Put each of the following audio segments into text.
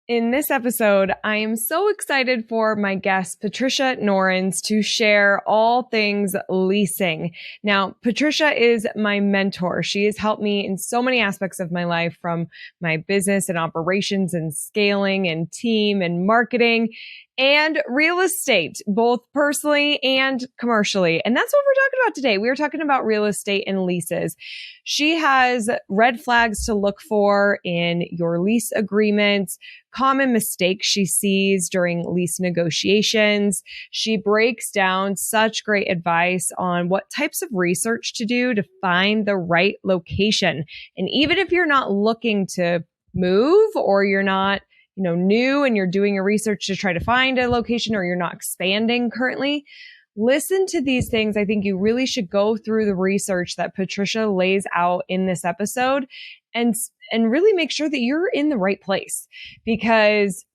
In this episode, I am so excited for my guest, Patricia Norins, to share all things leasing. Now, Patricia is my mentor. She has helped me in so many aspects of my life, from my business and operations and scaling and team and marketing and real estate, both personally and commercially. And that's what we're talking about today. We are talking about real estate and leases. She has red flags to look for in your lease agreements, common mistakes she sees during lease negotiations. She breaks down such great advice on what types of research to do to find the right location. And even if you're not looking to move, or you're not new and you're doing your research to try to find a location, or you're not expanding currently, listen to these things. I think you really should go through the research that Patricia lays out in this episode and really make sure that you're in the right place, because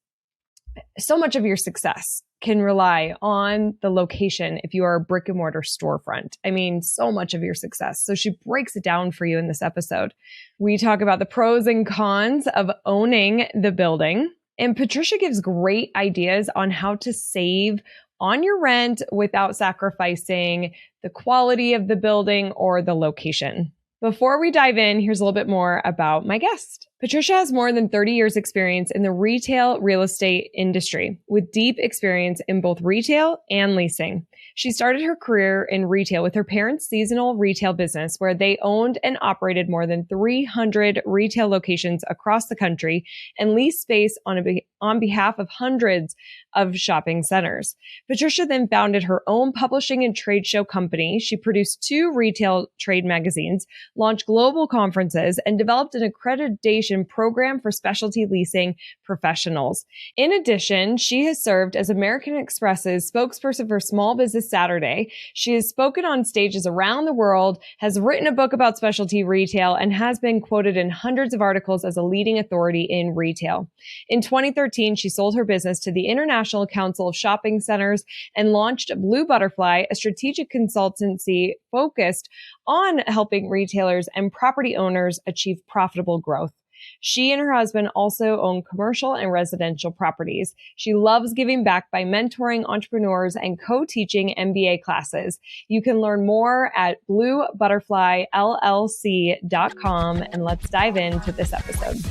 so much of your success can rely on the location if you are a brick and mortar storefront. I mean, so much of your success. So she breaks it down for you in this episode. We talk about the pros and cons of owning the building. And Patricia gives great ideas on how to save on your rent without sacrificing the quality of the building or the location. Before we dive in, here's a little bit more about my guest. Patricia has more than 30 years experience in the retail real estate industry, with deep experience in both retail and leasing. She started her career in retail with her parents' seasonal retail business, where they owned and operated more than 300 retail locations across the country and leased space on behalf of hundreds of shopping centers. Patricia then founded her own publishing and trade show company. She produced 2 retail trade magazines, launched global conferences, and developed an accreditation program for specialty leasing professionals. In addition, she has served as American Express's spokesperson for Small Business Saturday. She has spoken on stages around the world, has written a book about specialty retail, and has been quoted in hundreds of articles as a leading authority in retail. In 2013, she sold her business to the International Council of Shopping Centers and launched Blue Butterfly, a strategic consultancy focused on helping retailers and property owners achieve profitable growth. She and her husband also own commercial and residential properties. She loves giving back by mentoring entrepreneurs and co-teaching MBA classes. You can learn more at bluebutterflyllc.com, and let's dive into this episode.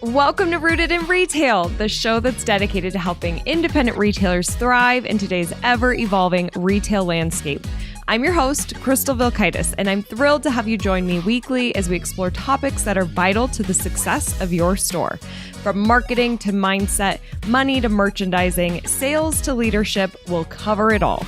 Welcome to Rooted in Retail, the show that's dedicated to helping independent retailers thrive in today's ever-evolving retail landscape. I'm your host, Crystal Vilkaitis, and I'm thrilled to have you join me weekly as we explore topics that are vital to the success of your store. From marketing to mindset, money to merchandising, sales to leadership, we'll cover it all.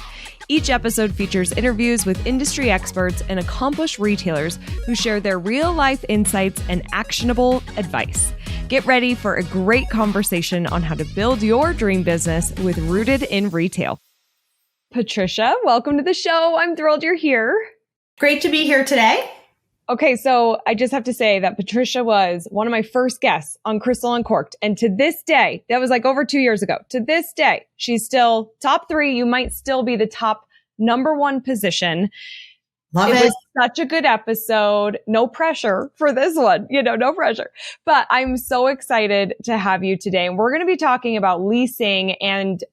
Each episode features interviews with industry experts and accomplished retailers who share their real-life insights and actionable advice. Get ready for a great conversation on how to build your dream business with Rooted in Retail. Patricia, welcome to the show. I'm thrilled you're here. Great to be here today. Okay, so I just have to say that Patricia was one of my first guests on Crystal Uncorked. And to this day, that was like over 2 years ago. To this day, she's still top 3. You might still be the top number 1 position. Love it. It was such a good episode. No pressure for this one, no pressure. But I'm so excited to have you today. And we're going to be talking about leasing and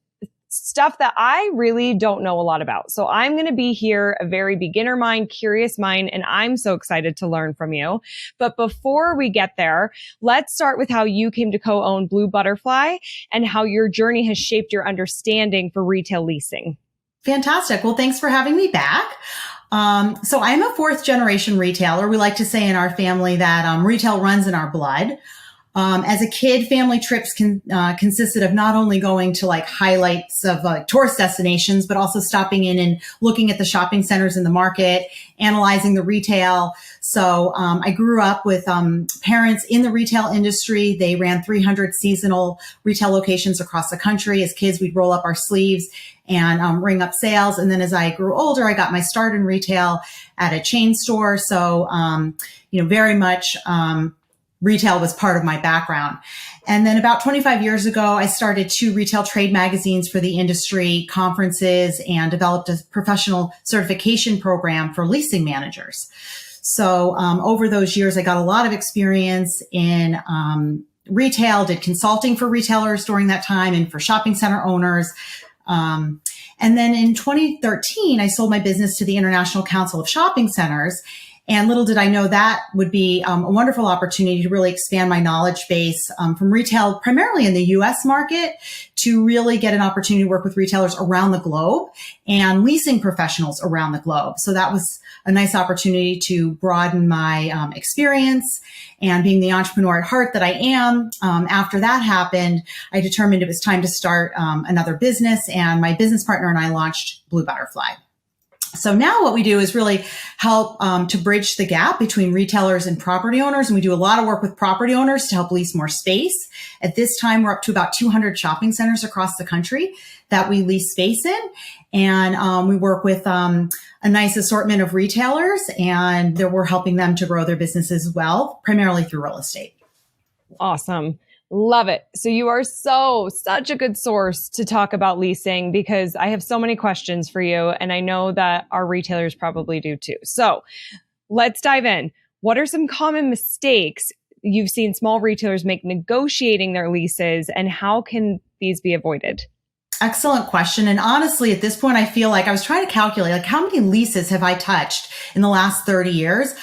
stuff that I really don't know a lot about. So I'm going to be here, a very beginner mind, curious mind, and I'm so excited to learn from you. But before we get there, let's start with how you came to co-own Blue Butterfly and how your journey has shaped your understanding for retail leasing. Fantastic. Well, thanks for having me back. So I'm a 4th generation retailer. We like to say in our family that retail runs in our blood. As a kid, family trips consisted of not only going to like highlights of tourist destinations, but also stopping in and looking at the shopping centers in the market, analyzing the retail. So I grew up with parents in the retail industry. They ran 300 seasonal retail locations across the country. As kids, we'd roll up our sleeves and ring up sales. And then as I grew older, I got my start in retail at a chain store. So, very much retail was part of my background. And then about 25 years ago, I started 2 retail trade magazines for the industry, conferences, and developed a professional certification program for leasing managers. So over those years, I got a lot of experience in retail, did consulting for retailers during that time and for shopping center owners. And then in 2013, I sold my business to the International Council of Shopping Centers. And little did I know that would be a wonderful opportunity to really expand my knowledge base from retail, primarily in the U.S. market, to really get an opportunity to work with retailers around the globe and leasing professionals around the globe. So that was a nice opportunity to broaden my experience. And being the entrepreneur at heart that I am, after that happened, I determined it was time to start another business. And my business partner and I launched Blue Butterfly. So now what we do is really help to bridge the gap between retailers and property owners. And we do a lot of work with property owners to help lease more space. At this time, we're up to about 200 shopping centers across the country that we lease space in. And we work with a nice assortment of retailers, and we're helping them to grow their businesses as well, primarily through real estate. Awesome. Love it. So you are such a good source to talk about leasing, because I have so many questions for you, and I know that our retailers probably do too. So let's dive in. What are some common mistakes you've seen small retailers make negotiating their leases, and how can these be avoided? Excellent question. And honestly, at this point, I feel like I was trying to calculate, like, how many leases have I touched in the last 30 years?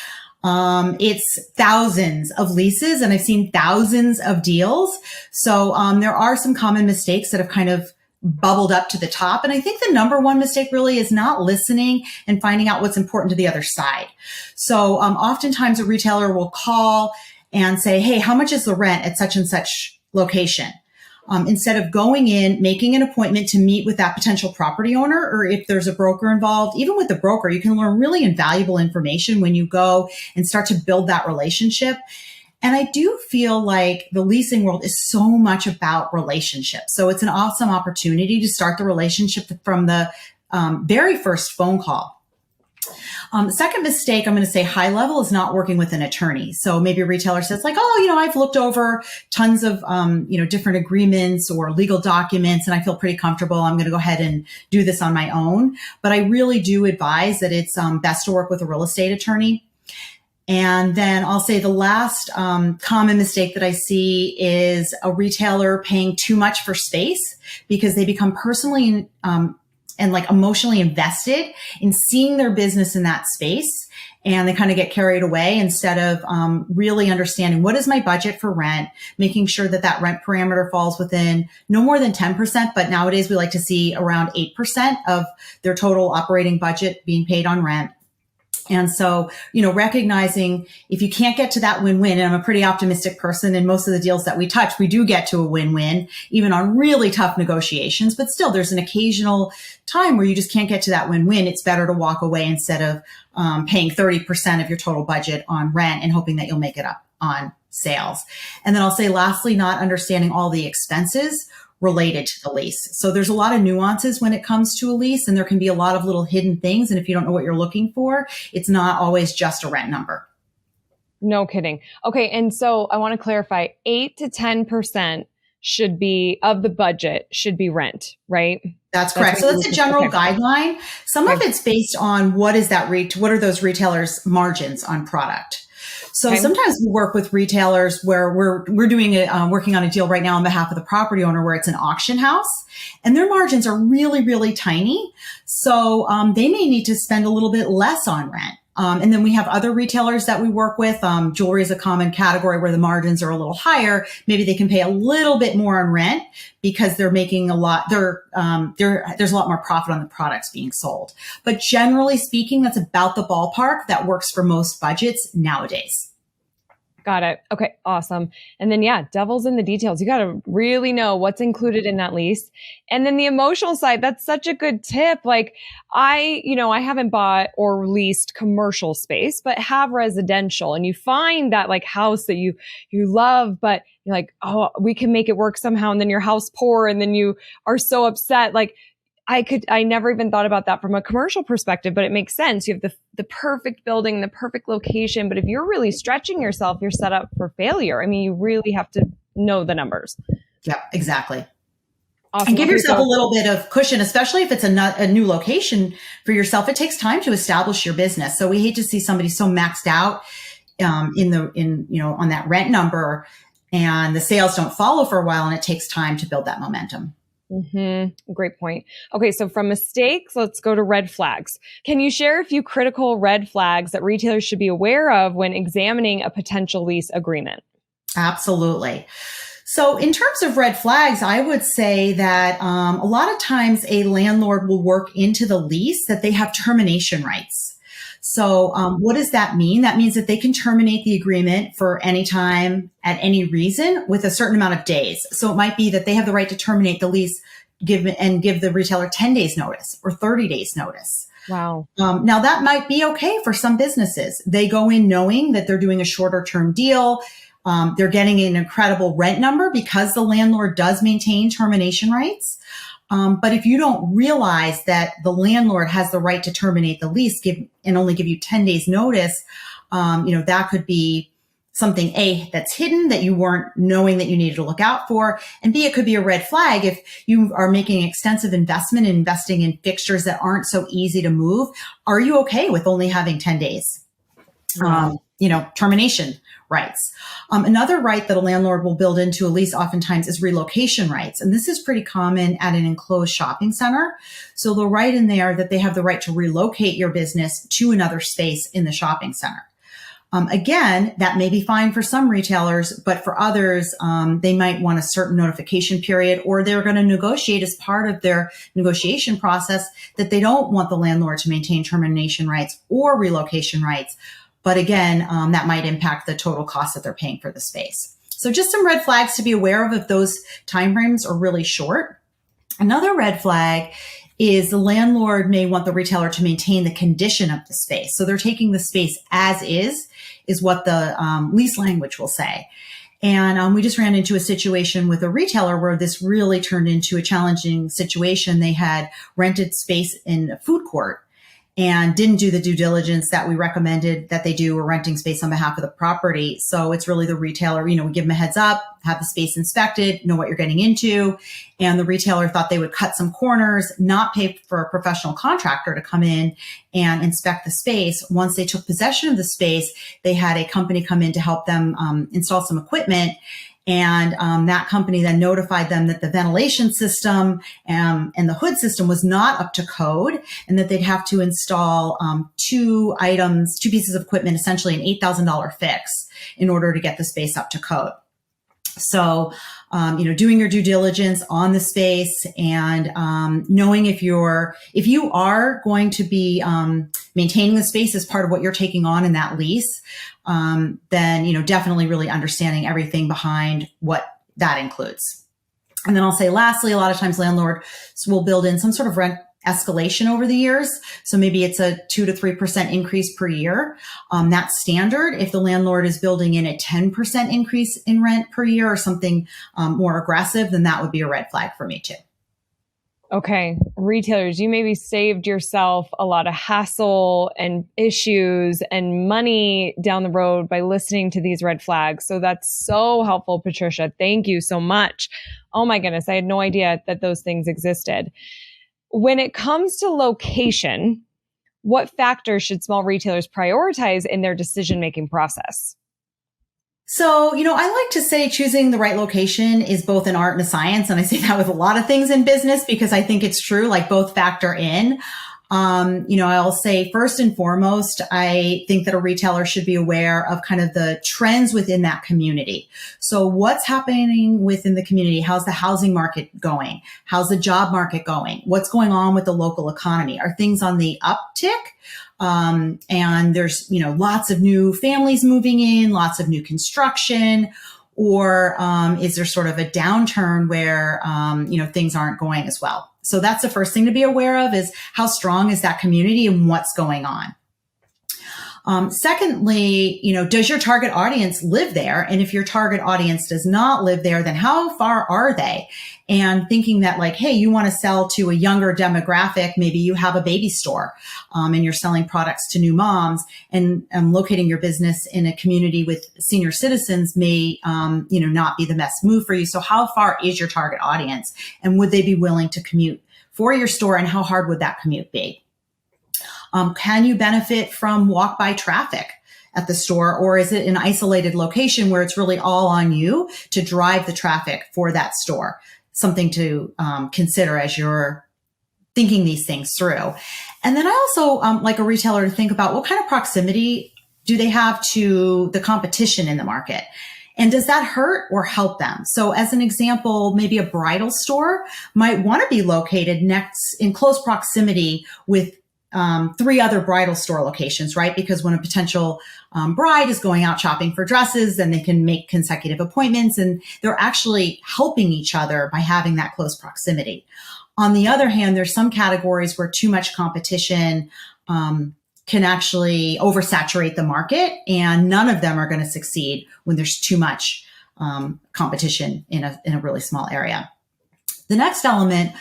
It's thousands of leases, and I've seen thousands of deals. So there are some common mistakes that have kind of bubbled up to the top. And I think the number one mistake really is not listening and finding out what's important to the other side. So oftentimes a retailer will call and say, hey, how much is the rent at such and such location? Instead of going in, making an appointment to meet with that potential property owner, or if there's a broker involved, even with the broker, you can learn really invaluable information when you go and start to build that relationship. And I do feel like the leasing world is so much about relationships. So it's an awesome opportunity to start the relationship from the very first phone call. The second mistake, I'm going to say high level, is not working with an attorney. So maybe a retailer says like, oh, I've looked over tons of, different agreements or legal documents, and I feel pretty comfortable. I'm going to go ahead and do this on my own. But I really do advise that it's best to work with a real estate attorney. And then I'll say the last common mistake that I see is a retailer paying too much for space because they become personally and like emotionally invested in seeing their business in that space. And they kind of get carried away instead of really understanding what is my budget for rent, making sure that that rent parameter falls within no more than 10%. But nowadays we like to see around 8% of their total operating budget being paid on rent. And so, recognizing if you can't get to that win-win, and I'm a pretty optimistic person, and most of the deals that we touch, we do get to a win-win, even on really tough negotiations. But still, there's an occasional time where you just can't get to that win-win. It's better to walk away instead of paying 30% of your total budget on rent and hoping that you'll make it up on sales. And then I'll say, lastly, not understanding all the expenses related to the lease. So there's a lot of nuances when it comes to a lease, and there can be a lot of little hidden things. And if you don't know what you're looking for, it's not always just a rent number. No kidding. Okay. And so I want to clarify, 8 to 10% should be of the budget should be rent, right? That's correct. So that's a general guideline. Some of it's based on what are those retailers' margins on product. So sometimes we work with retailers where we're doing working on a deal right now on behalf of the property owner where it's an auction house, and their margins are really, really tiny. So they may need to spend a little bit less on rent. And then we have other retailers that we work with. Jewelry is a common category where the margins are a little higher. Maybe they can pay a little bit more on rent because they're making a lot. There's a lot more profit on the products being sold. But generally speaking, that's about the ballpark that works for most budgets nowadays. Got it. Okay. Awesome. And then, devil's in the details. You got to really know what's included in that lease. And then the emotional side, that's such a good tip. Like I haven't bought or leased commercial space, but have residential, and you find that like house that you love, but you're like, oh, we can make it work somehow. And then your house poor, and then you are so upset. Like I never even thought about that from a commercial perspective, but it makes sense. You have the perfect building, the perfect location. But if you're really stretching yourself, you're set up for failure. I mean, you really have to know the numbers. Yeah, exactly. Awesome. And give yourself a little bit of cushion, especially if it's a new location for yourself. It takes time to establish your business. So we hate to see somebody so maxed out on that rent number. and the sales don't follow for a while, and it takes time to build that momentum. Great point. Okay, so from mistakes, let's go to red flags. Can you share a few critical red flags that retailers should be aware of when examining a potential lease agreement? Absolutely. So in terms of red flags, I would say that a lot of times a landlord will work into the lease that they have termination rights. So what does that mean? That means that they can terminate the agreement for any time at any reason with a certain amount of days. So it might be that they have the right to terminate the lease, give the retailer 10 days notice or 30 days notice. Wow. Now that might be okay for some businesses. They go in knowing that they're doing a shorter term deal. They're getting an incredible rent number because the landlord does maintain termination rights. But if you don't realize that the landlord has the right to terminate the lease and only give you 10 days notice, that could be something A, that's hidden that you weren't knowing that you needed to look out for. And B, it could be a red flag if you are making extensive investment and investing in fixtures that aren't so easy to move. Are you okay with only having 10 days? Termination rights. Another right that a landlord will build into a lease oftentimes is relocation rights. And this is pretty common at an enclosed shopping center. So they'll write in there that they have the right to relocate your business to another space in the shopping center. Again, that may be fine for some retailers, but for others, they might want a certain notification period, or they're going to negotiate as part of their negotiation process that they don't want the landlord to maintain termination rights or relocation rights. But again, that might impact the total cost that they're paying for the space. So just some red flags to be aware of if those timeframes are really short. Another red flag is the landlord may want the retailer to maintain the condition of the space. So they're taking the space as is what the lease language will say. And we just ran into a situation with a retailer where this really turned into a challenging situation. They had rented space in a food court and didn't do the due diligence that we recommended that they do. We're renting space on behalf of the property. So it's really the retailer, we give them a heads up, have the space inspected, know what you're getting into. And the retailer thought they would cut some corners, not pay for a professional contractor to come in and inspect the space. Once they took possession of the space, they had a company come in to help them install some equipment. And that company then notified them that the ventilation system and the hood system was not up to code, and that they'd have to install two pieces of equipment, essentially an $8,000 fix, in order to get the space up to code. So, doing your due diligence on the space and knowing if you are going to be maintaining the space as part of what you're taking on in that lease, then definitely really understanding everything behind what that includes. And then I'll say lastly, a lot of times landlords will build in some sort of rent escalation over the years. So maybe it's a 2 to 3% increase per year. That's standard. If the landlord is building in a 10% increase in rent per year or something more aggressive, then that would be a red flag for me too. Okay, retailers, you maybe saved yourself a lot of hassle and issues and money down the road by listening to these red flags. So that's so helpful, Patricia. Thank you so much. Oh my goodness, I had no idea that those things existed. When it comes to location, what factors should small retailers prioritize in their decision-making process? So, I like to say choosing the right location is both an art and a science. And I say that with a lot of things in business because I think it's true, like both factor in. I'll say first and foremost, I think that a retailer should be aware of kind of the trends within that community. So what's happening within the community? How's the housing market going? How's the job market going? What's going on with the local economy? Are things on the uptick? And there's, lots of new families moving in, lots of new construction, or is there sort of a downturn where, things aren't going as well? So that's the first thing to be aware of is how strong is that community and what's going on. Secondly, does your target audience live there? And if your target audience does not live there, then how far are they? And thinking that hey, you want to sell to a younger demographic, maybe you have a baby store, and you're selling products to new moms and locating your business in a community with senior citizens may, not be the best move for you. So how far is your target audience and would they be willing to commute for your store and how hard would that commute be? Can you benefit from walk-by traffic at the store, or is it an isolated location where it's really all on you to drive the traffic for that store? Something to consider as you're thinking these things through. And then I also like a retailer to think about what kind of proximity do they have to the competition in the market? And does that hurt or help them? So as an example, maybe a bridal store might want to be located next in close proximity with 3 other bridal store locations, right? Because when a potential bride is going out shopping for dresses, then they can make consecutive appointments and they're actually helping each other by having that close proximity. On the other hand, there's some categories where too much competition can actually oversaturate the market, and none of them are going to succeed when there's too much competition in a really small area. The next element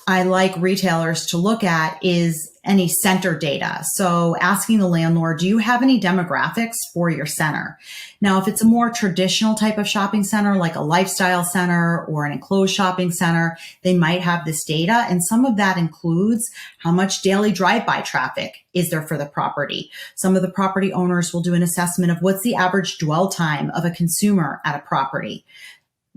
I like retailers to look at is any center data. So asking the landlord, do you have any demographics for your center? Now, if it's a more traditional type of shopping center, like a lifestyle center or an enclosed shopping center, they might have this data. And some of that includes how much daily drive-by traffic is there for the property. Some of the property owners will do an assessment of what's the average dwell time of a consumer at a property.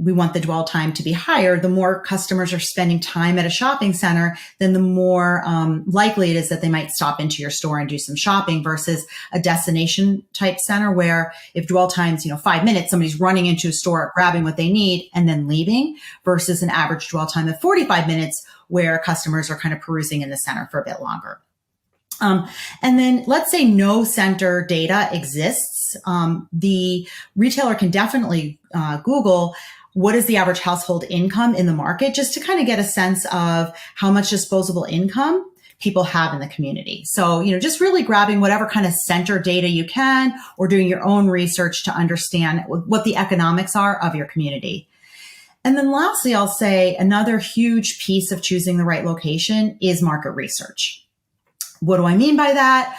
We want the dwell time to be higher. The more customers are spending time at a shopping center, then the more likely it is that they might stop into your store and do some shopping, versus a destination type center where if dwell time's 5 minutes, somebody's running into a store, grabbing what they need and then leaving, versus an average dwell time of 45 minutes where customers are kind of perusing in the center for a bit longer. And then let's say no center data exists. The retailer can definitely Google what is the average household income in the market, just to kind of get a sense of how much disposable income people have in the community. So, just really grabbing whatever kind of center data you can, or doing your own research to understand what the economics are of your community. And then lastly, I'll say another huge piece of choosing the right location is market research. What do I mean by that?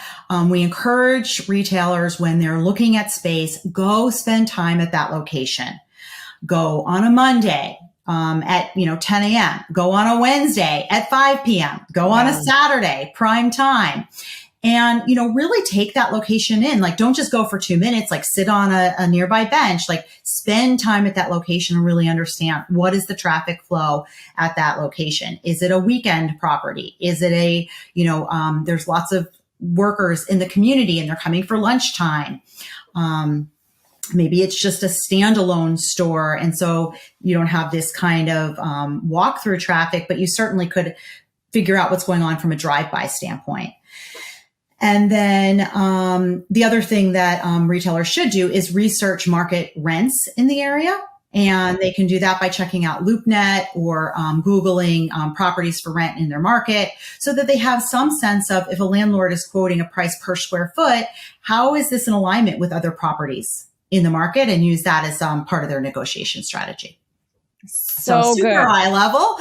We encourage retailers, when they're looking at space, go spend time at that location. Go on a Monday at 10 a.m. Go on a Wednesday at 5 p.m. Go on a Saturday, prime time. And, really take that location in. Like, don't just go for 2 minutes, like sit on a nearby bench, like spend time at that location and really understand what is the traffic flow at that location. Is it a weekend property? Is it there's lots of workers in the community and they're coming for lunchtime. Maybe it's just a standalone store. And so you don't have this kind of walk-through traffic, but you certainly could figure out what's going on from a drive-by standpoint. And then the other thing that retailers should do is research market rents in the area. And they can do that by checking out LoopNet or Googling properties for rent in their market, so that they have some sense of, if a landlord is quoting a price per square foot, how is this in alignment with other properties in the market, and use that as part of their negotiation strategy. So super good. High level.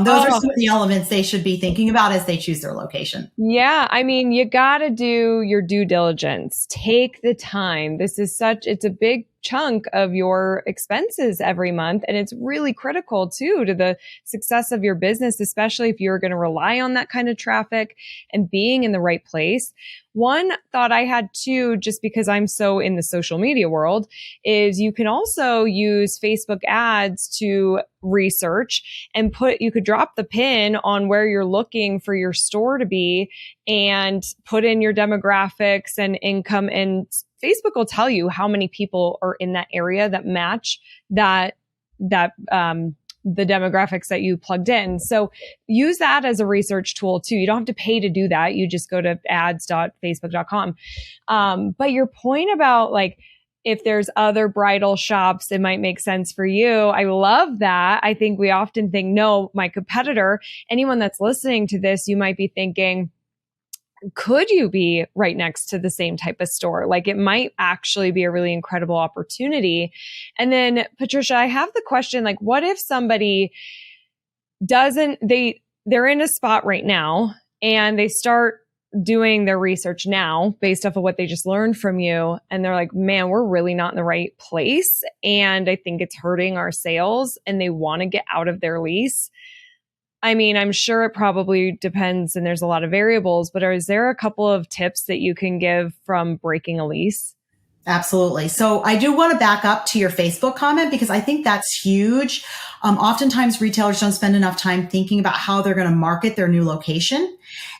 Those are some of the elements they should be thinking about as they choose their location. Yeah. I mean, you got to do your due diligence. Take the time. It's a big chunk of your expenses every month. And it's really critical too to the success of your business, especially if you're going to rely on that kind of traffic and being in the right place. One thought I had too, just because I'm so in the social media world, is you can also use Facebook ads to research and you could drop the pin on where you're looking for your store to be and put in your demographics and income, and Facebook will tell you how many people are in that area that match the demographics that you plugged in. So use that as a research tool too. You don't have to pay to do that. You just go to ads.facebook.com. But your point about like, if there's other bridal shops, it might make sense for you. I love that. I think we often think, no, my competitor, anyone that's listening to this, you might be thinking, could you be right next to the same type of store? Like, it might actually be a really incredible opportunity. And then Patricia, I have the question, like, what if somebody they're in a spot right now and they start doing their research now based off of what they just learned from you. And they're like, man, we're really not in the right place. And I think it's hurting our sales, and they want to get out of their lease. I mean, I'm sure it probably depends and there's a lot of variables, but is there a couple of tips that you can give from breaking a lease? Absolutely. So I do want to back up to your Facebook comment because I think that's huge. Oftentimes retailers don't spend enough time thinking about how they're going to market their new location.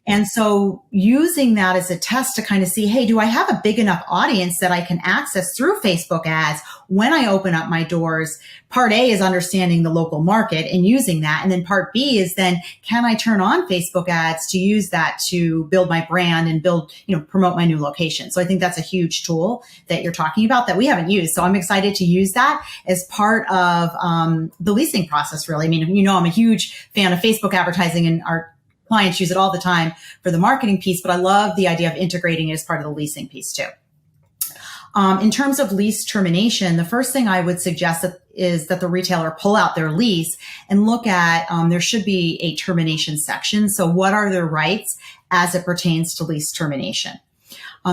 And so using that as a test to kind of see, hey, do I have a big enough audience that I can access through Facebook ads when I open up my doors? Part A is understanding the local market and using that. And then part B is then, can I turn on Facebook ads to use that to build my brand and build, promote my new location? So I think that's a huge tool that you're talking about that we haven't used. So I'm excited to use that as part of the leasing process, really. I mean, I'm a huge fan of Facebook advertising, and our clients use it all the time for the marketing piece, but I love the idea of integrating it as part of the leasing piece too. In terms of lease termination, the first thing I would suggest is that the retailer pull out their lease and look at, there should be a termination section. So what are their rights as it pertains to lease termination?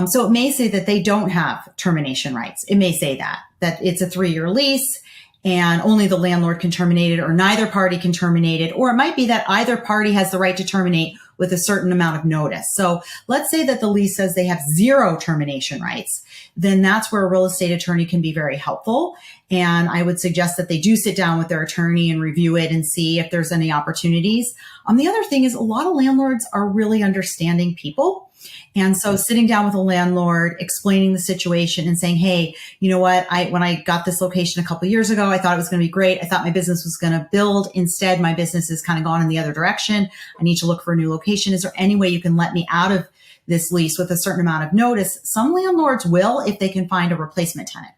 So it may say that they don't have termination rights. It may say that it's a 3-year lease and only the landlord can terminate it, or neither party can terminate it. Or it might be that either party has the right to terminate with a certain amount of notice. So let's say that the lease says they have 0 termination rights. Then that's where a real estate attorney can be very helpful. And I would suggest that they do sit down with their attorney and review it and see if there's any opportunities. The other thing is a lot of landlords are really understanding people. And so sitting down with a landlord, explaining the situation and saying, hey, you know what? When I got this location a couple of years ago, I thought it was going to be great. I thought my business was going to build. Instead, my business has kind of gone in the other direction. I need to look for a new location. Is there any way you can let me out of this lease with a certain amount of notice? Some landlords will if they can find a replacement tenant.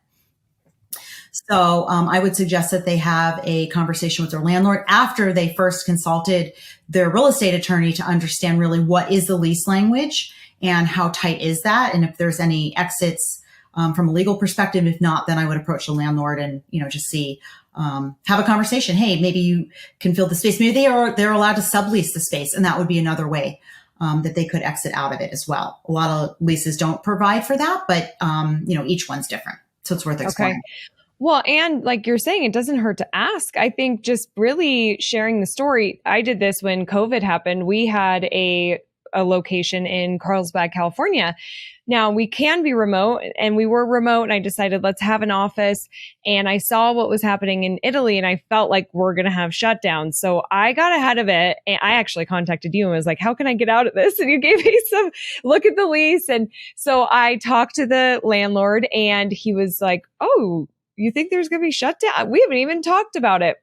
So I would suggest that they have a conversation with their landlord after they first consulted their real estate attorney to understand really what is the lease language and how tight is that, and if there's any exits from a legal perspective. If not, then I would approach the landlord and just see, have a conversation. Hey, maybe you can fill the space. Maybe they're allowed to sublease the space, and that would be another way that they could exit out of it as well. A lot of leases don't provide for that, but each one's different, so it's worth exploring. Okay. Well, and like you're saying, it doesn't hurt to ask. I think just really sharing the story. I did this when COVID happened. We had a location in Carlsbad, California. Now we can be remote, and we were remote, and I decided let's have an office, and I saw what was happening in Italy, and I felt like we're going to have shutdowns. So I got ahead of it, and I actually contacted you and was like, how can I get out of this? And you gave me some look at the lease. And so I talked to the landlord, and he was like, oh, you think there's going to be shutdown? We haven't even talked about it.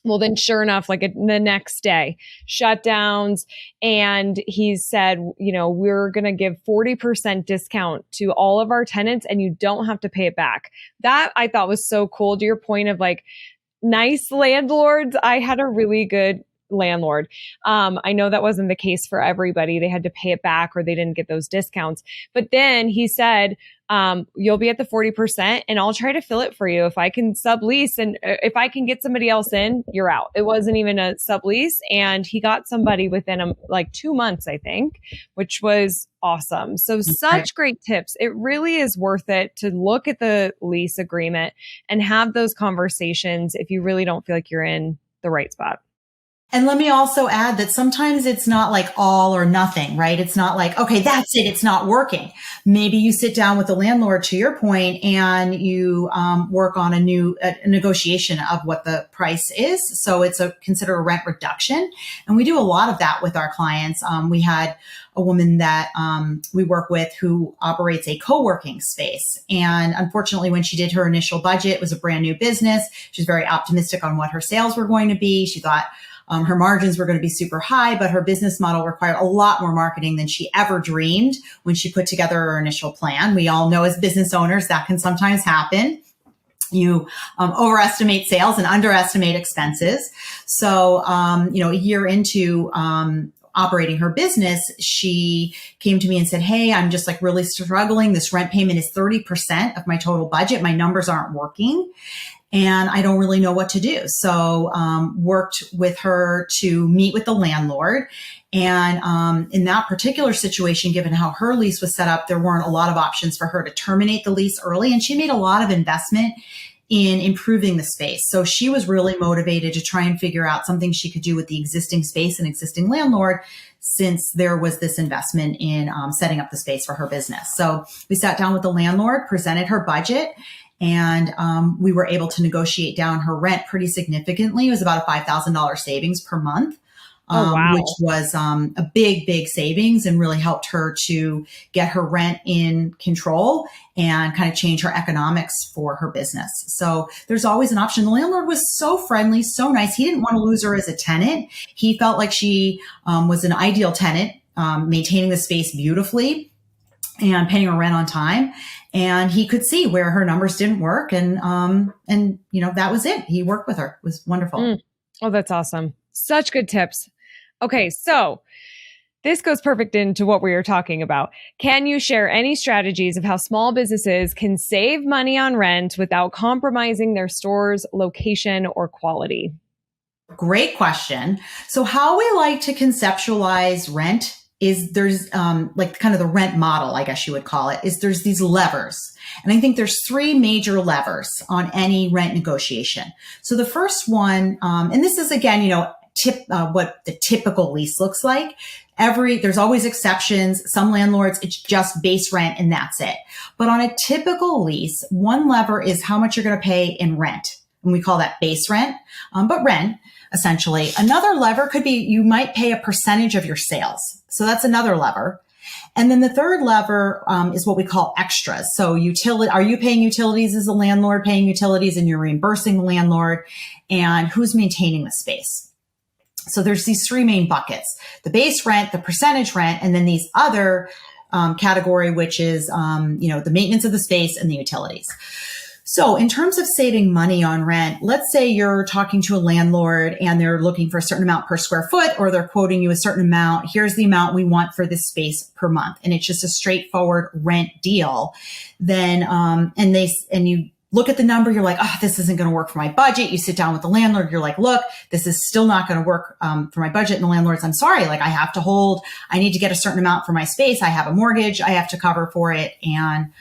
Well, then sure enough, like the next day, shutdowns. And he said, we're going to give 40% discount to all of our tenants, and you don't have to pay it back. That I thought was so cool. To your point of like nice landlords, I had a really good landlord. I know that wasn't the case for everybody. They had to pay it back or they didn't get those discounts. But then he said, you'll be at the 40% and I'll try to fill it for you. If I can sublease and if I can get somebody else in, you're out. It wasn't even a sublease. And he got somebody within like 2 months, I think, which was awesome. So such great tips. It really is worth it to look at the lease agreement and have those conversations if you really don't feel like you're in the right spot. And let me also add that sometimes it's not like all or nothing, right? It's not like, okay, that's it. It's not working. Maybe you sit down with the landlord, to your point, and you work on a negotiation of what the price is. So it's consider a rent reduction. And we do a lot of that with our clients. We had a woman that we work with who operates a co-working space. And unfortunately, when she did her initial budget, it was a brand new business. She was very optimistic on what her sales were going to be. She thought her margins were going to be super high, but her business model required a lot more marketing than she ever dreamed when she put together her initial plan. We all know as business owners that can sometimes happen. You overestimate sales and underestimate expenses. So, a year into operating her business, she came to me and said, hey, I'm just like really struggling. This rent payment is 30% of my total budget. My numbers aren't working. And I don't really know what to do. So worked with her to meet with the landlord. And in that particular situation, given how her lease was set up, there weren't a lot of options for her to terminate the lease early. And she made a lot of investment in improving the space. So she was really motivated to try and figure out something she could do with the existing space and existing landlord, since there was this investment in setting up the space for her business. So we sat down with the landlord, presented her budget, and we were able to negotiate down her rent pretty significantly. It was about a $5,000 savings per month. Oh, wow. Which was a big savings, and really helped her to get her rent in control and kind of change her economics for her business. So there's always an option. The landlord was so friendly, so nice. He didn't want to lose her as a tenant. He felt like she was an ideal tenant, maintaining the space beautifully and paying her rent on time. And he could see where her numbers didn't work. And that was it. He worked with her. It was wonderful. Oh, that's awesome. Such good tips. Okay, so this goes perfect into what we were talking about. Can you share any strategies of how small businesses can save money on rent without compromising their store's location or quality? Great question. So how we like to conceptualize rent is there's like kind of the rent model, I guess you would call it, is there's these levers. And I think there's three major levers on any rent negotiation. So the first one, and this is again, what the typical lease looks like. There's always exceptions. Some landlords, it's just base rent and that's it. But on a typical lease, one lever is how much you're going to pay in rent. And we call that base rent, but rent essentially. Another lever could be you might pay a percentage of your sales. So that's another lever. And then the third lever is what we call extras. So are you paying utilities as a landlord, paying utilities, and you're reimbursing the landlord? And who's maintaining the space? So there's these three main buckets: the base rent, the percentage rent, and then these other category, which is the maintenance of the space and the utilities. So in terms of saving money on rent, let's say you're talking to a landlord and they're looking for a certain amount per square foot, or they're quoting you a certain amount. Here's the amount we want for this space per month, and it's just a straightforward rent deal. Then and you look at the number, you're like, oh, this isn't going to work for my budget. You sit down with the landlord, you're like, look, this is still not going to work for my budget. And the landlord's, I'm sorry, like I need to get a certain amount for my space. I have a mortgage I have to cover for it. And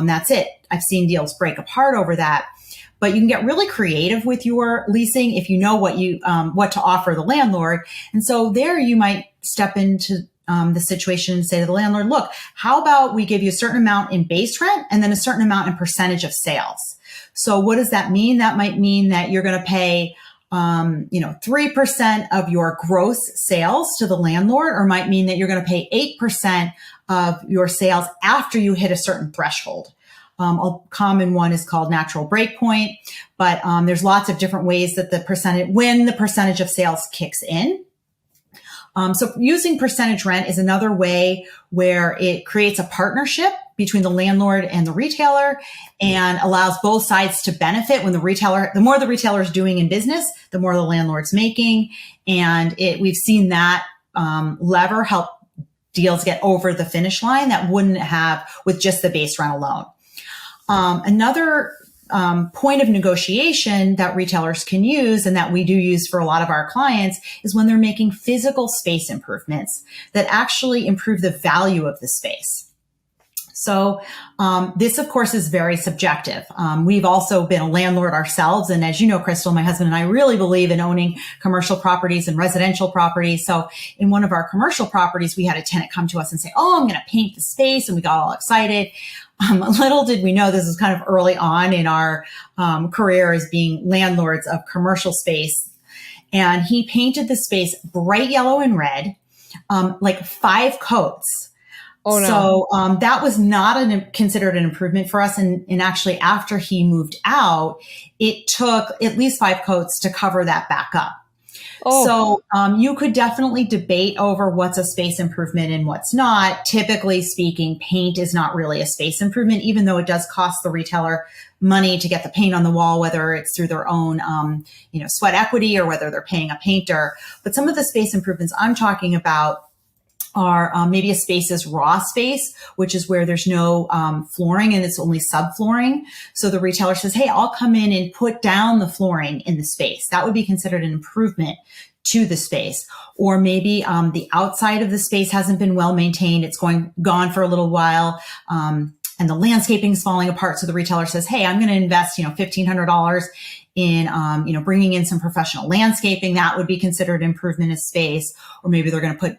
that's it. I've seen deals break apart over that. But you can get really creative with your leasing if you know what to offer the landlord. And so there you might step into the situation and say to the landlord, look, how about we give you a certain amount in base rent and then a certain amount in percentage of sales? So what does that mean? That might mean that you're going to pay 3% of your gross sales to the landlord, or might mean that you're going to pay 8% of your sales after you hit a certain threshold. A common one is called natural breakpoint, but there's lots of different ways that when the percentage of sales kicks in. So using percentage rent is another way where it creates a partnership between the landlord and the retailer and allows both sides to benefit. The more the retailer is doing in business, the more the landlord's making. And we've seen that lever help deals get over the finish line that wouldn't have with just the base rent alone. Another point of negotiation that retailers can use, and that we do use for a lot of our clients, is when they're making physical space improvements that actually improve the value of the space. So this, of course, is very subjective. We've also been a landlord ourselves. And as you know, Crystal, my husband and I really believe in owning commercial properties and residential properties. So in one of our commercial properties, we had a tenant come to us and say, oh, I'm going to paint the space. And we got all excited. Little did we know this was kind of early on in our career as being landlords of commercial space. And he painted the space bright yellow and red, like 5 coats. Oh, no. So that was not considered an improvement for us. And actually, after he moved out, it took at least 5 coats to cover that back up. Oh. So you could definitely debate over what's a space improvement and what's not. Typically speaking, paint is not really a space improvement, even though it does cost the retailer money to get the paint on the wall, whether it's through their own sweat equity or whether they're paying a painter. But some of the space improvements I'm talking about are maybe a space is raw space, which is where there's no flooring and it's only subflooring. So the retailer says, hey, I'll come in and put down the flooring in the space. That would be considered an improvement to the space. Or maybe the outside of the space hasn't been well maintained. It's gone for a little while. and the landscaping is falling apart. So the retailer says, hey, I'm going to invest, $1,500 in, bringing in some professional landscaping. That would be considered improvement of space. Or maybe they're going to put,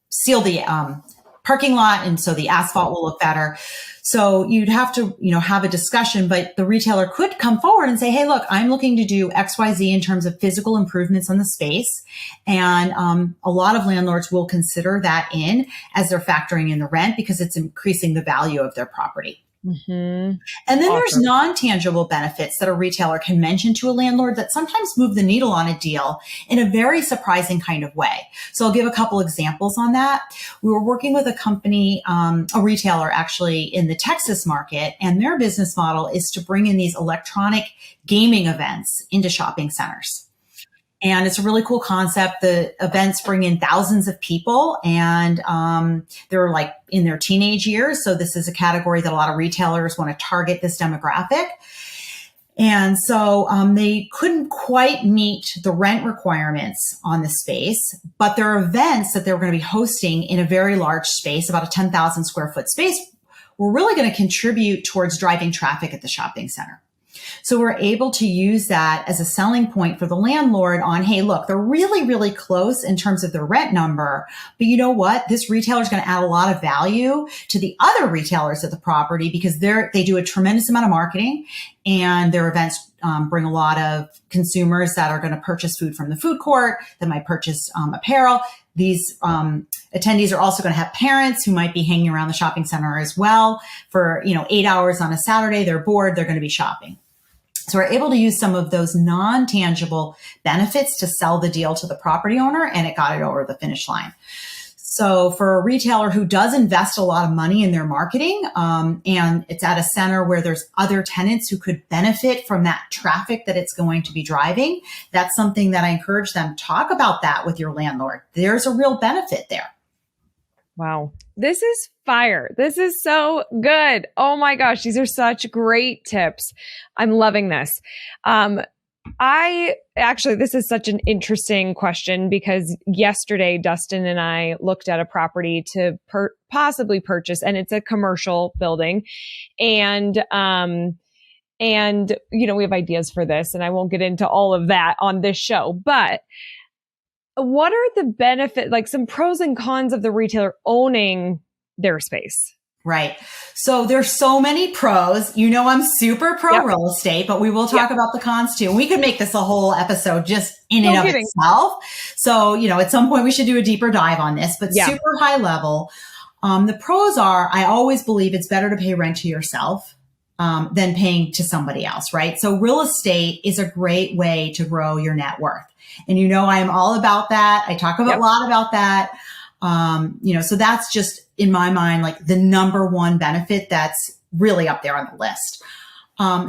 seal the, parking lot. And so the asphalt will look better. So you'd have to, have a discussion, but the retailer could come forward and say, hey, look, I'm looking to do XYZ in terms of physical improvements on the space. And a lot of landlords will consider that in as they're factoring in the rent because it's increasing the value of their property. Mm-hmm. And then there's non-tangible benefits that a retailer can mention to a landlord that sometimes move the needle on a deal in a very surprising kind of way. So I'll give a couple examples on that. We were working with a company, a retailer actually in the Texas market, and their business model is to bring in these electronic gaming events into shopping centers. And it's a really cool concept. The events bring in thousands of people, and they're like in their teenage years. So this is a category that a lot of retailers want to target this demographic. And so they couldn't quite meet the rent requirements on the space, but there are events that they were going to be hosting in a very large space, about a 10,000 square foot space, were really going to contribute towards driving traffic at the shopping center. So we're able to use that as a selling point for the landlord on, hey, look, they're really, really close in terms of their rent number. But you know what? This retailer is going to add a lot of value to the other retailers at the property because they do a tremendous amount of marketing, and their events bring a lot of consumers that are going to purchase food from the food court, that might purchase apparel. These attendees are also going to have parents who might be hanging around the shopping center as well for 8 hours on a Saturday. They're bored. They're going to be shopping. So we're able to use some of those non-tangible benefits to sell the deal to the property owner, and it got it over the finish line. So for a retailer who does invest a lot of money in their marketing, and it's at a center where there's other tenants who could benefit from that traffic that it's going to be driving, that's something that I encourage them to talk about that with your landlord. There's a real benefit there. Wow. This is fire. This is so good. Oh my gosh. These are such great tips. I'm loving this. This is such an interesting question because yesterday Dustin and I looked at a property to possibly purchase, and it's a commercial building. And we have ideas for this, and I won't get into all of that on this show, but what are the benefits, like some pros and cons of the retailer owning their space? Right. So there's so many pros. I'm super pro real estate, but we will talk about the cons too. And we could make this a whole episode just in and of itself. So, at some point we should do a deeper dive on this, but super high level. The pros are, I always believe it's better to pay rent to yourself than paying to somebody else, right? So real estate is a great way to grow your net worth. And I am all about that. I talk a lot about that. So that's just in my mind, like the number one benefit that's really up there on the list.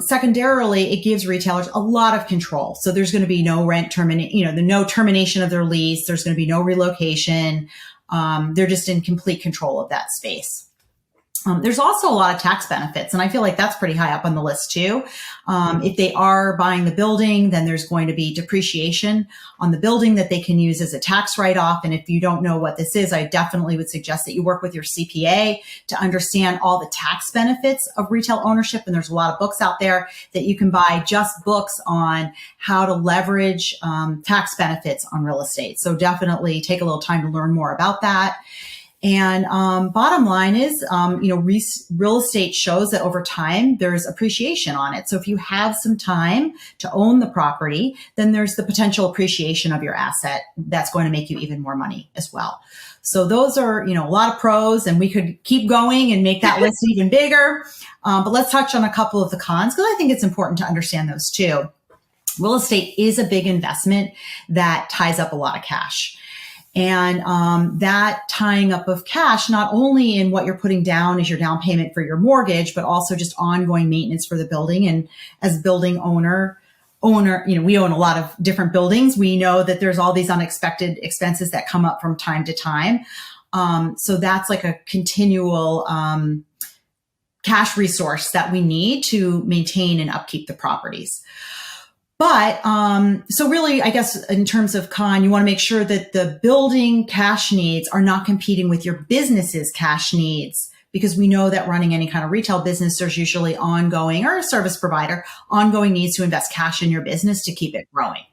Secondarily, it gives retailers a lot of control. So there's going to be no no termination of their lease. There's going to be no relocation. They're just in complete control of that space. There's also a lot of tax benefits, and I feel like that's pretty high up on the list too. If they are buying the building, then there's going to be depreciation on the building that they can use as a tax write-off. And if you don't know what this is, I definitely would suggest that you work with your CPA to understand all the tax benefits of retail ownership. And there's a lot of books out there that you can buy, just books on how to leverage tax benefits on real estate. So definitely take a little time to learn more about that. And bottom line is, real estate shows that over time there's appreciation on it. So if you have some time to own the property, then there's the potential appreciation of your asset that's going to make you even more money as well. So those are, a lot of pros, and we could keep going and make that list even bigger. But let's touch on a couple of the cons because I think it's important to understand those too. Real estate is a big investment that ties up a lot of cash. And that tying up of cash, not only in what you're putting down as your down payment for your mortgage, but also just ongoing maintenance for the building. And as building owner, we own a lot of different buildings. We know that there's all these unexpected expenses that come up from time to time. So that's like a continual cash resource that we need to maintain and upkeep the properties. But, so really, I guess in terms of con, you want to make sure that the building cash needs are not competing with your business's cash needs because we know that running any kind of retail business, there's usually ongoing, or a service provider, ongoing needs to invest cash in your business to keep it growing.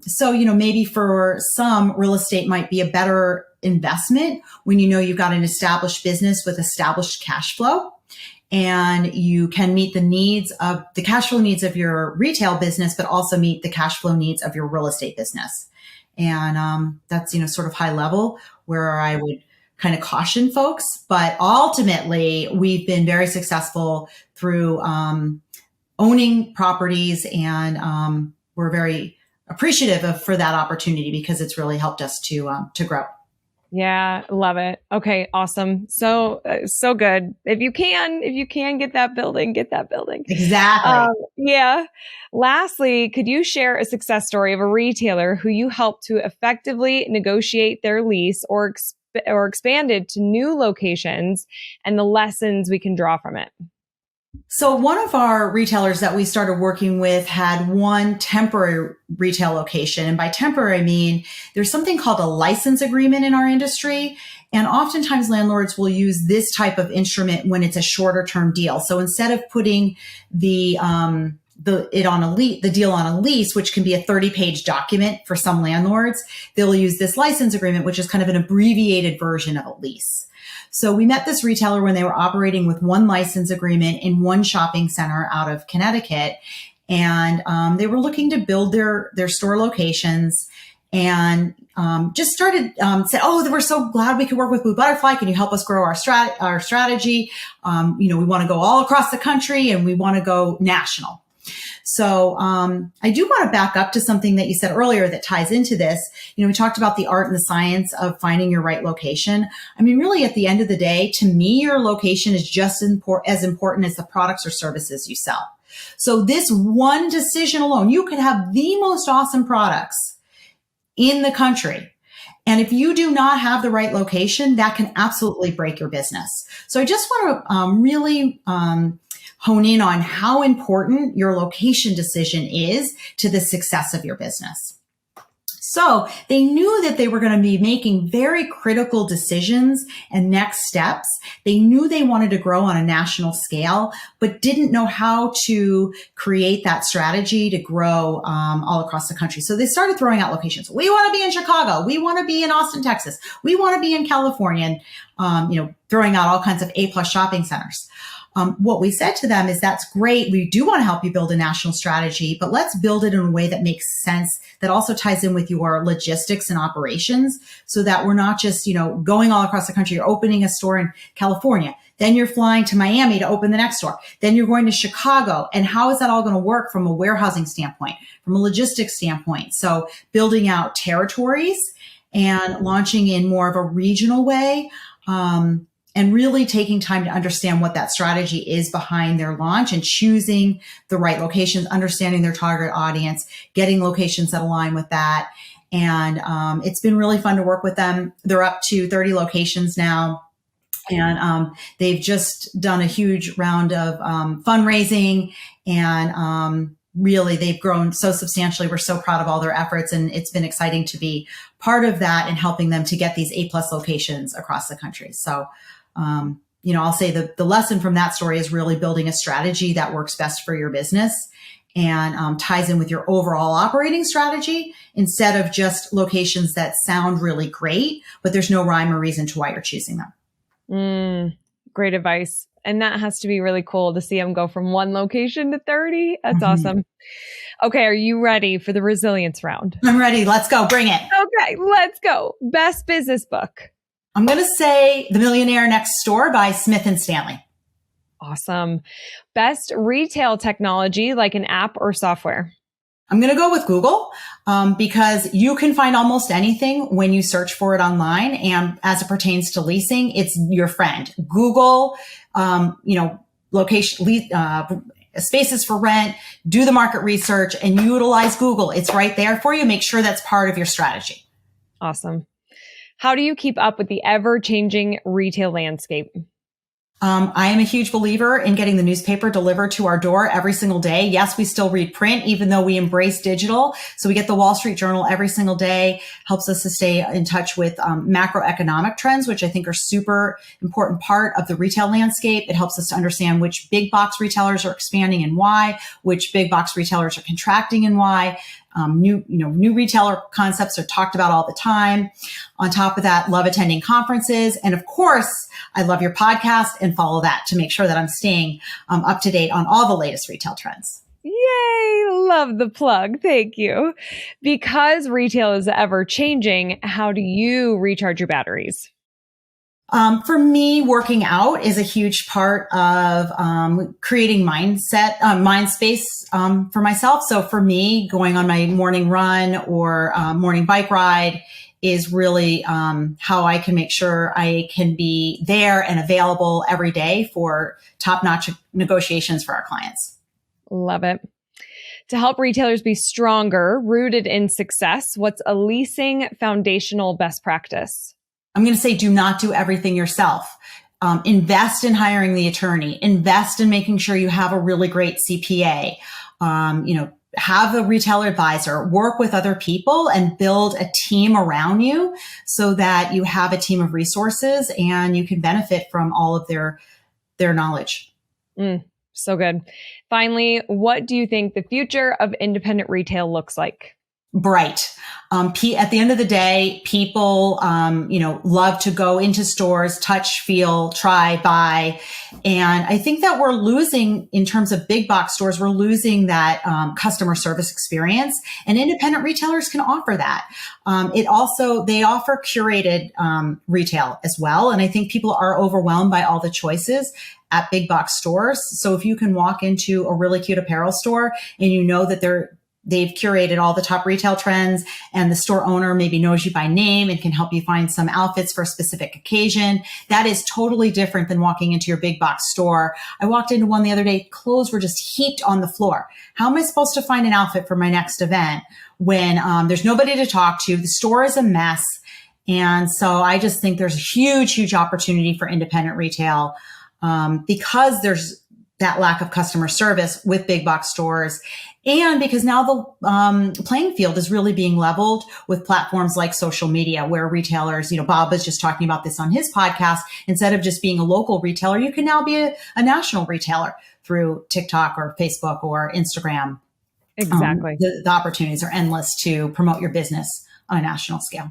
So, maybe for some, real estate might be a better investment when you've got an established business with established cash flow, and you can meet the cash flow needs of your retail business, but also meet the cash flow needs of your real estate business. And that's, sort of high level where I would kind of caution folks. But ultimately, we've been very successful through owning properties, and we're very appreciative for that opportunity because it's really helped us to grow. Yeah, love it. Okay, awesome. So good. If you can get that building, get that building. Exactly. Yeah. Lastly, could you share a success story of a retailer who you helped to effectively negotiate their lease or expanded to new locations, and the lessons we can draw from it? So one of our retailers that we started working with had one temporary retail location. And by temporary, I mean there's something called a license agreement in our industry. And oftentimes landlords will use this type of instrument when it's a shorter term deal. So instead of putting the deal on a lease, which can be a 30-page document for some landlords, they'll use this license agreement, which is kind of an abbreviated version of a lease. So we met this retailer when they were operating with one license agreement in one shopping center out of Connecticut. And they were looking to build their store locations, and just started said, "Oh, we're so glad we could work with Blue Butterfly. Can you help us grow our strategy? We want to go all across the country, and we want to go national." So I do want to back up to something that you said earlier that ties into this. We talked about the art and the science of finding your right location. I mean, really, at the end of the day, to me, your location is just as important as the products or services you sell. So this one decision alone, you could have the most awesome products in the country, and if you do not have the right location, that can absolutely break your business. So I just want to really hone in on how important your location decision is to the success of your business. So they knew that they were going to be making very critical decisions and next steps. They knew they wanted to grow on a national scale, but didn't know how to create that strategy to grow all across the country. So they started throwing out locations. We want to be in Chicago. We want to be in Austin, Texas. We want to be in California, and throwing out all kinds of A+ shopping centers. What we said to them is, that's great. We do want to help you build a national strategy, but let's build it in a way that makes sense, that also ties in with your logistics and operations, so that we're not just, going all across the country. You're opening a store in California, then you're flying to Miami to open the next store. Then you're going to Chicago. And how is that all going to work from a warehousing standpoint, from a logistics standpoint? So building out territories and launching in more of a regional way, and really taking time to understand what that strategy is behind their launch, and choosing the right locations, understanding their target audience, getting locations that align with that. And it's been really fun to work with them. They're up to 30 locations now. And they've just done a huge round of fundraising, and really they've grown so substantially. We're so proud of all their efforts, and it's been exciting to be part of that and helping them to get these A+ locations across the country. So I'll say the lesson from that story is really building a strategy that works best for your business and ties in with your overall operating strategy, instead of just locations that sound really great, but there's no rhyme or reason to why you're choosing them. Great advice. And that has to be really cool to see them go from one location to 30. That's awesome. Okay. Are you ready for the resilience round? I'm ready. Let's go. Bring it. Okay. Let's go. Best business book. I'm going to say The Millionaire Next Door by Smith and Stanley. Awesome. Best retail technology, like an app or software. I'm going to go with Google because you can find almost anything when you search for it online. And as it pertains to leasing, it's your friend. Google, location, spaces for rent, do the market research, and utilize Google. It's right there for you. Make sure that's part of your strategy. Awesome. How do you keep up with the ever-changing retail landscape? I am a huge believer in getting the newspaper delivered to our door every single day. Yes, we still read print, even though we embrace digital. So we get the Wall Street Journal every single day, helps us to stay in touch with macroeconomic trends, which I think are super important part of the retail landscape. It helps us to understand which big box retailers are expanding and why, which big box retailers are contracting and why. New retailer concepts are talked about all the time. On top of that, love attending conferences. And of course, I love your podcast and follow that to make sure that I'm staying up to date on all the latest retail trends. Yay! Love the plug. Thank you. Because retail is ever changing, how do you recharge your batteries? For me, working out is a huge part of creating mind space for myself. So for me, going on my morning run or morning bike ride is really how I can make sure I can be there and available every day for top-notch negotiations for our clients. Love it. To help retailers be stronger, rooted in success, what's a leasing foundational best practice? I'm going to say, do not do everything yourself. Invest in hiring the attorney, invest in making sure you have a really great CPA, have a retailer advisor, work with other people and build a team around you so that you have a team of resources and you can benefit from all of their knowledge. So good. Finally, what do you think the future of independent retail looks like? Bright. At the end of the day, people, love to go into stores, touch, feel, try, buy. And I think that we're losing, in terms of big box stores, we're losing that customer service experience, and independent retailers can offer that. They offer curated retail as well. And I think people are overwhelmed by all the choices at big box stores. So if you can walk into a really cute apparel store and you know that they've curated all the top retail trends and the store owner maybe knows you by name and can help you find some outfits for a specific occasion. That is totally different than walking into your big box store. I walked into one the other day, clothes were just heaped on the floor. How am I supposed to find an outfit for my next event when there's nobody to talk to? The store is a mess. And so I just think there's a huge, huge opportunity for independent retail because there's that lack of customer service with big box stores. And because now the playing field is really being leveled with platforms like social media, where retailers, Bob was just talking about this on his podcast, instead of just being a local retailer, you can now be a national retailer through TikTok or Facebook or Instagram. Exactly. The opportunities are endless to promote your business on a national scale.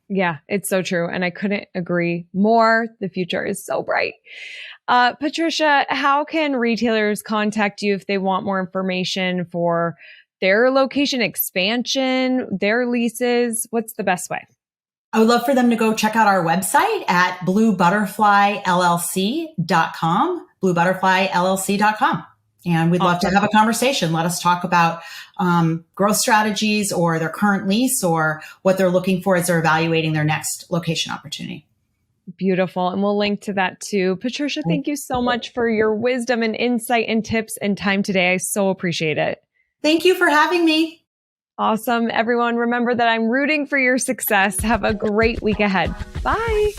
Yeah, it's so true. And I couldn't agree more. The future is so bright. Patricia, how can retailers contact you if they want more information for their location expansion, their leases? What's the best way? I would love for them to go check out our website at bluebutterflyllc.com, bluebutterflyllc.com. And we'd love to have a conversation. Let us talk about growth strategies or their current lease or what they're looking for as they're evaluating their next location opportunity. Beautiful. And we'll link to that too. Patricia, thank you so much for your wisdom and insight and tips and time today. I so appreciate it. Thank you for having me. Awesome. Everyone, remember that I'm rooting for your success. Have a great week ahead. Bye.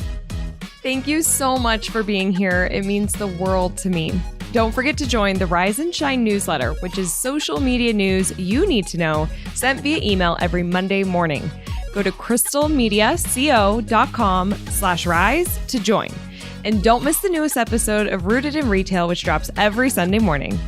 Thank you so much for being here. It means the world to me. Don't forget to join the Rise and Shine newsletter, which is social media news you need to know, sent via email every Monday morning. Go to crystalmediaco.com/rise to join. And don't miss the newest episode of Rooted in Retail, which drops every Sunday morning.